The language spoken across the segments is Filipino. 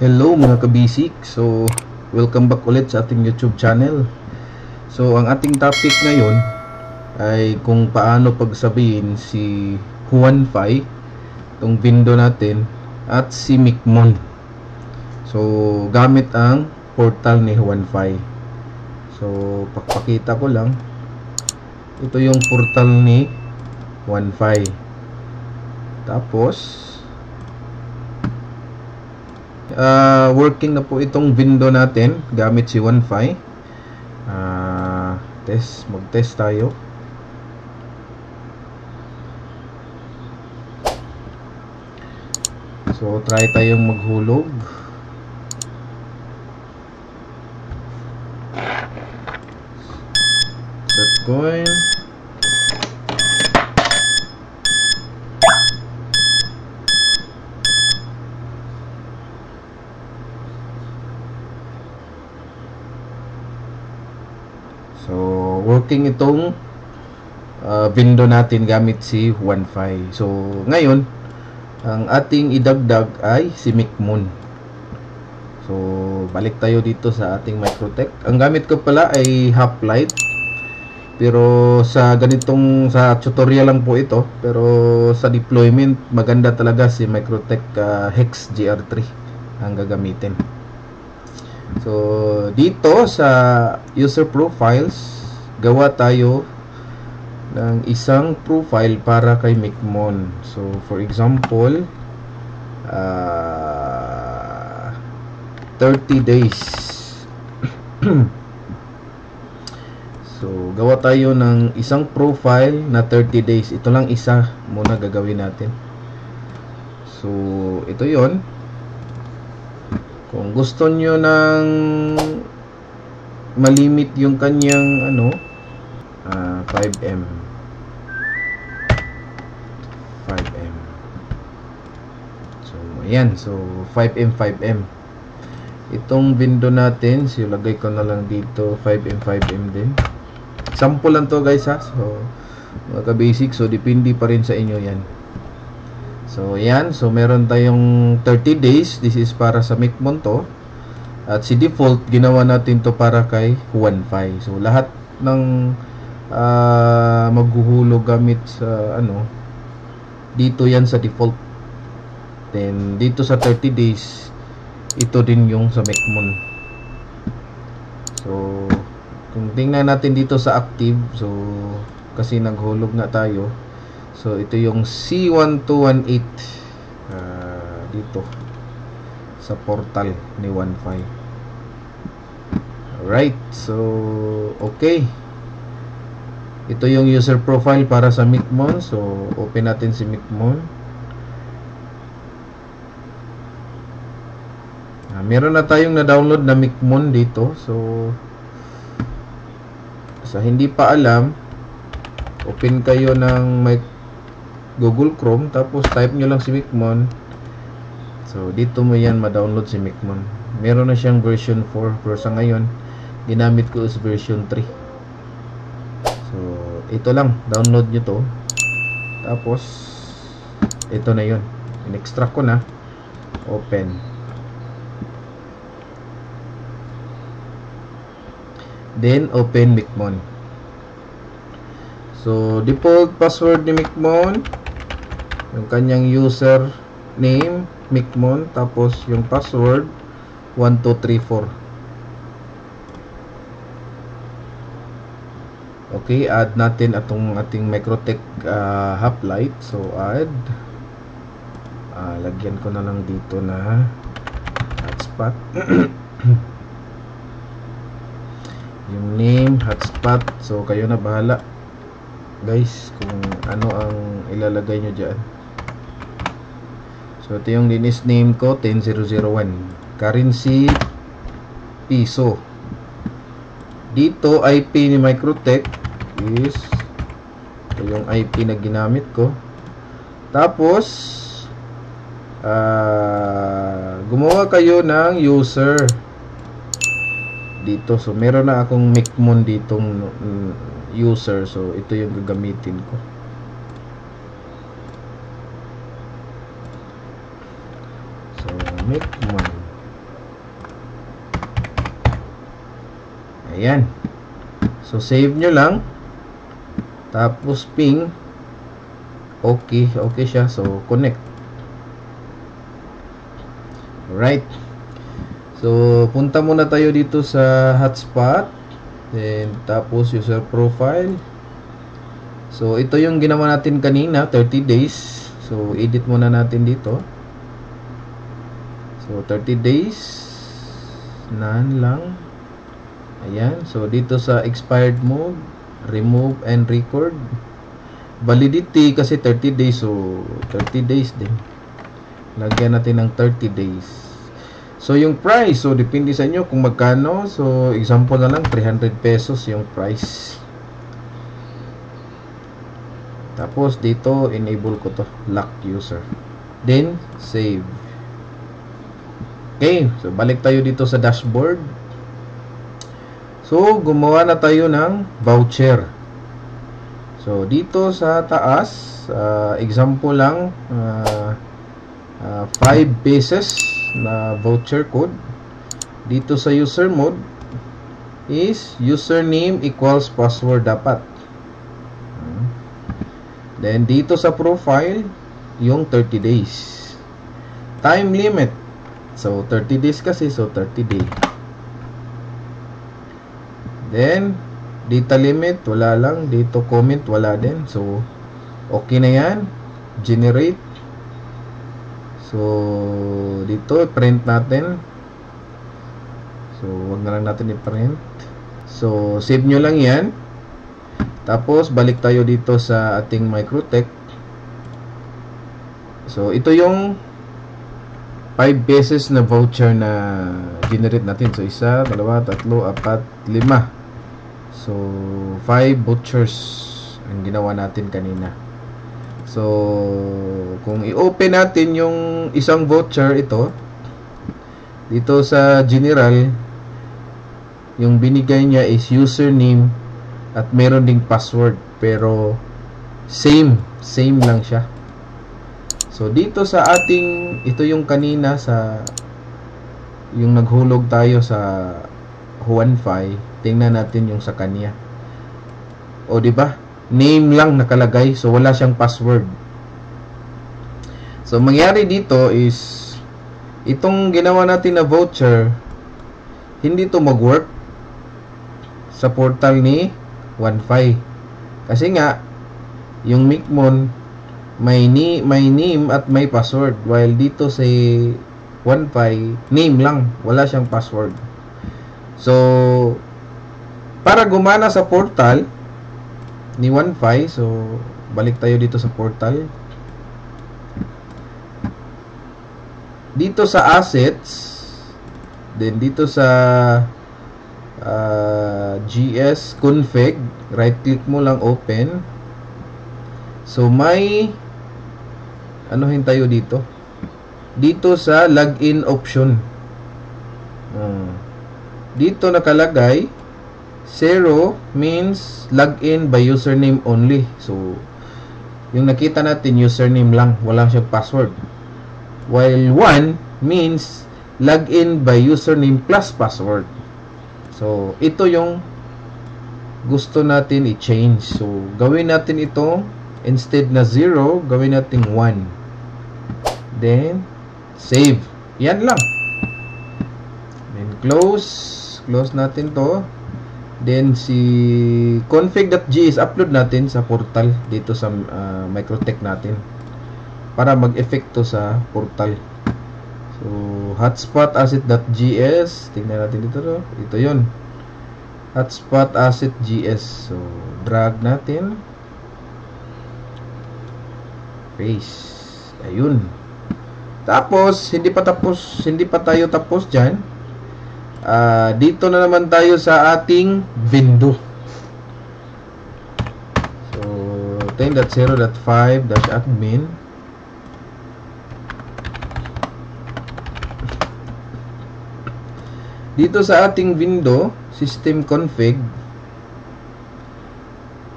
Hello mga kabisik. So, welcome back ulit sa ating YouTube channel. So, ang ating topic ngayon ay kung paano pagsabihin si Huanfei, itong window natin, at si Micmon. So, gamit ang portal ni Huanfei. So, pakita ko lang. Ito yung portal ni Huanfei. Tapos working na po itong window natin gamit si Huanfei. Mag-test tayo. So try tayong maghulog. Set coin. So, working itong window natin gamit si Huanfei. So, ngayon, ang ating idagdag ay si Micmon. So, balik tayo dito sa ating Microtech. Ang gamit ko pala ay Hoplite. Pero sa sa tutorial lang po ito. Pero sa deployment, maganda talaga si Microtech Hex GR3 ang gagamitin. So, dito sa user profiles, gawa tayo ng isang profile para kay Micmon. So, for example, 30 days. So, gawa tayo ng isang profile na 30 days. Ito lang isa muna gagawin natin. So, ito yon. Kung gusto nyo ng malimit yung kanyang 5M. So, ayan. So, 5M. Itong window natin, so lagay ko na lang dito 5M din. Sample lang to guys ha. So, mga ka-basic. So, depende pa rin sa inyo yan. So, yan. So, meron tayong 30 days. This is para sa Micmon to. At si default, ginawa natin to para kay Huanfei. So, lahat ng maghuhulog gamit sa dito yan sa default. Then, dito sa 30 days, ito din yung sa Micmon. So, kung tingnan natin dito sa active, so, kasi naghulog na tayo. So, ito yung C1218 dito sa portal ni Huanfei. Alright. So, okay. Ito yung user profile para sa Micmon. So, open natin si Micmon. Meron na tayong na-download na Micmon dito. So, sa hindi pa alam, open kayo ng Google Chrome, tapos type nyo lang si Micmon. So, dito mo yan ma-download si Micmon. Meron na siyang version 4, pero sa ngayon, ginamit ko is version 3. So, ito lang. Download nyo to. Tapos, ito na yun. In-extract ko na. Open. Then, open Micmon. So, default password ni Micmon, yung kanyang user name, Micmon, tapos yung password, 1234. Okay, add natin ating Microtech Hoplite. So, add. Lagyan ko na lang dito na hotspot. Yung name, hotspot. So, kayo na bahala guys kung ano ang ilalagay nyo dyan. So, ito yung DNS name ko, 10001. Currency, piso. Dito, IP ni Microtech is ito yung IP na ginamit ko. Tapos, gumawa kayo ng user dito. So, meron na akong Micmon ditong user. So, ito yung gagamitin ko. So, Micmon. Ayan. So, save nyo lang. Tapos, ping. Okay. Okay siya. So, connect. Alright. So, punta muna tayo dito sa hotspot. Then, tapos user profile. So, ito yung ginawa natin kanina, 30 days. So, edit muna natin dito. So, 30 days. None lang. Ayan. So, dito sa expired mode, remove and record. Validity kasi 30 days. So, 30 days din. Lagyan natin ng 30 days. So, yung price, so, depende sa inyo kung magkano. So, example na lang, 300 pesos yung price. Tapos, dito, enable ko to, lock user. Then, save. Okay, so, balik tayo dito sa dashboard. So, gumawa na tayo ng voucher. So, dito sa taas, example lang, 5 pesos na voucher code. Dito sa user mode is username equals password dapat. Then dito sa profile yung 30 days. Time limit. So 30 days kasi, so 30 day. Then data limit wala lang, dito comment wala din. So okay na yan. Generate. So, dito, print natin. So, wag na lang natin i-print. So, save nyo lang yan. Tapos, balik tayo dito sa ating Microtech. So, ito yung 5 pesos na voucher na generate natin. So, 1, 2, 3, 4, 5. So, 5 vouchers ang ginawa natin kanina. So, kung i-open natin yung isang voucher, ito, dito sa general, yung binigay niya is username at meron ding password. Pero, same lang siya. So, dito sa ating, ito yung kanina sa, yung naghulog tayo sa Juan5, tingnan natin yung sa kanya. O, diba? Name lang nakalagay, so wala siyang password. So, mangyari dito is, itong ginawa natin na voucher, hindi to mag-work sa portal ni Juan5. Kasi nga, yung Micmon, may name at may password. While dito sa Juan5, name lang, wala siyang password. So, para gumana sa portal ni Juan5, so balik tayo dito sa portal. Dito sa assets, then dito sa GS config, right click mo lang, open. So may anuhin tayo dito. Dito sa login option. Dito nakalagay 0 means login by username only. So, yung nakita natin, username lang. Walang siyang password. While 1 means login by username plus password. So, ito yung gusto natin i-change. So, gawin natin ito. Instead na 0, gawin natin 1. Then, save. Yan lang. Then, close. Close natin to. Then, si config.js upload natin sa portal dito sa Microtech natin para mag-effect to sa portal. So, hotspot asset.js. Tingnan natin dito. Ito yun. Hotspot asset.js. So, drag natin. Paste. Ayun. Tapos, hindi pa tayo tapos dyan. Dito na naman tayo sa ating Vindo. So, 10.0.5-admin. Dito sa ating Vindo, system config,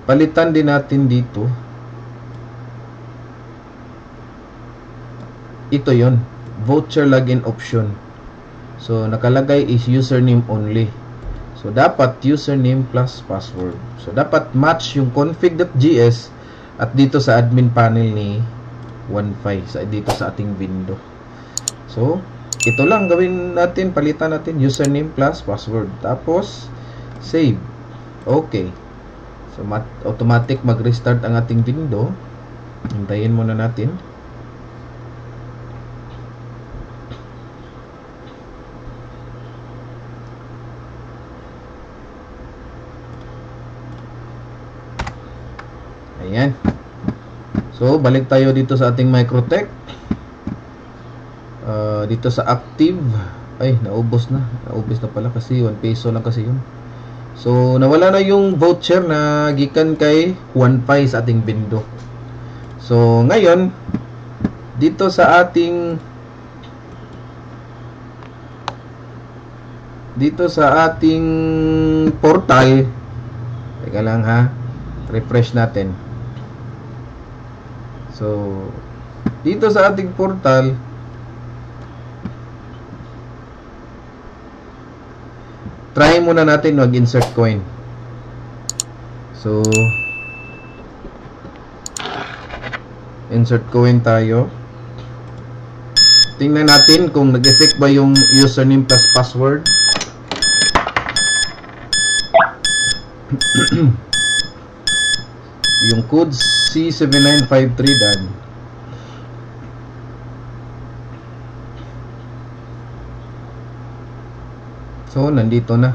palitan din natin dito. Ito yon, voucher login option. So, nakalagay is username only. So, So, dapat username plus password. So, dapat match yung config.js at dito sa admin panel ni OneFi, dito sa ating window. So, ito lang gawin natin, palitan natin username plus password. Tapos, save. Okay. So, automatic mag-restart ang ating window. Hintayin muna natin. Ayan. So, balik tayo dito sa ating Microtech. Dito sa active. Ay, naubos na. Naubos na pala kasi 1 peso lang kasi yun. So, nawala na yung voucher na gikan kay OneFi sa ating window. So, ngayon, dito sa ating portal, teka lang ha, refresh natin. So, dito sa ating portal, try muna natin mag-insert coin. So, insert coin tayo. Tingnan natin kung nag-effect ba yung username plus password. Yung code C7953 done. So, nandito na.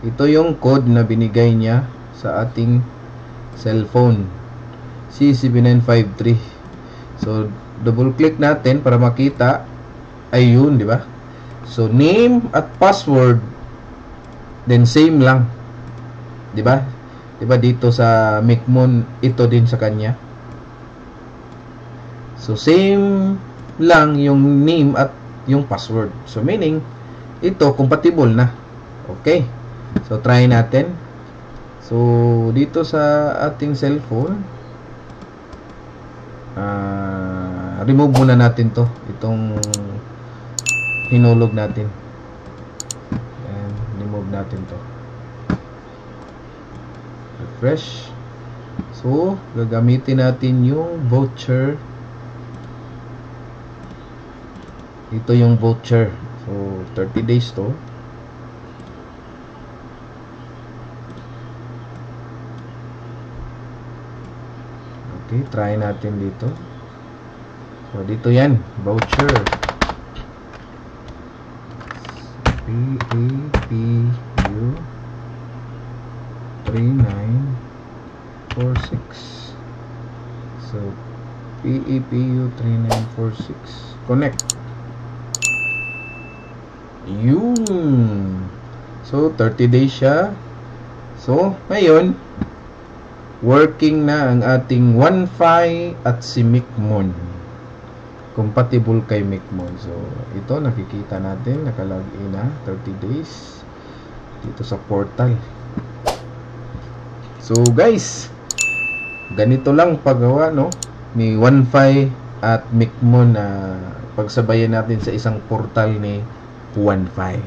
Ito yung code na binigay niya sa ating cellphone. C7953. So, double click natin para makita. Ayun, di ba? So, name at password then same lang. Di ba? Di ba dito sa Micmon, ito din sa kanya. So, same lang yung name at yung password. So, meaning, ito compatible na. Okay. So, try natin. So, dito sa ating cellphone, remove muna natin to. Itong hinulog natin. And remove natin to. Refresh. So, gagamitin natin yung voucher. Ito yung voucher. So, 30 days to. Okay, try natin dito. So, dito yan. Voucher. PEPU 3946. So, PEPU 3946. Connect. Yun. So, 30 days siya. So, ngayon, working na ang ating OneFi at si Micmon. Compatible kay Micmon. So, ito nakikita natin. Nakalagin na 30 days dito sa portal. So, guys, ganito lang paggawa, no? Ni OneFi at Micmon na pagsabayan natin sa isang portal ni OneFi.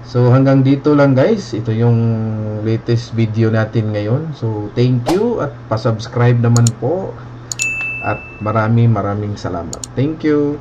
So, hanggang dito lang, guys. Ito yung latest video natin ngayon. So, thank you at pasubscribe naman po. At maraming salamat. Thank you.